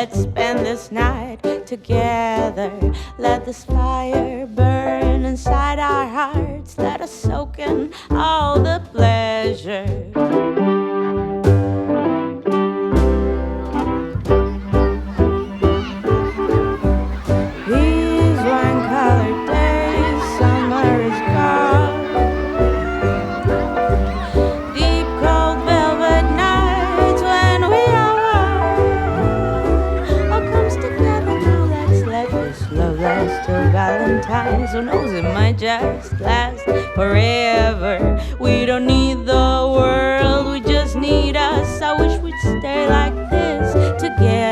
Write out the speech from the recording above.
let's spend this night together. Let this fire burn inside our hearts. Let us soak in all the pleasure. These wine-colored days, summer is gone. Deep, cold, velvet nights when we are one. All comes together now, let's let this love last till Valentine's. Who knows, it might just last forever. We don't need the world, we just need us. I wish we'd stay like this together.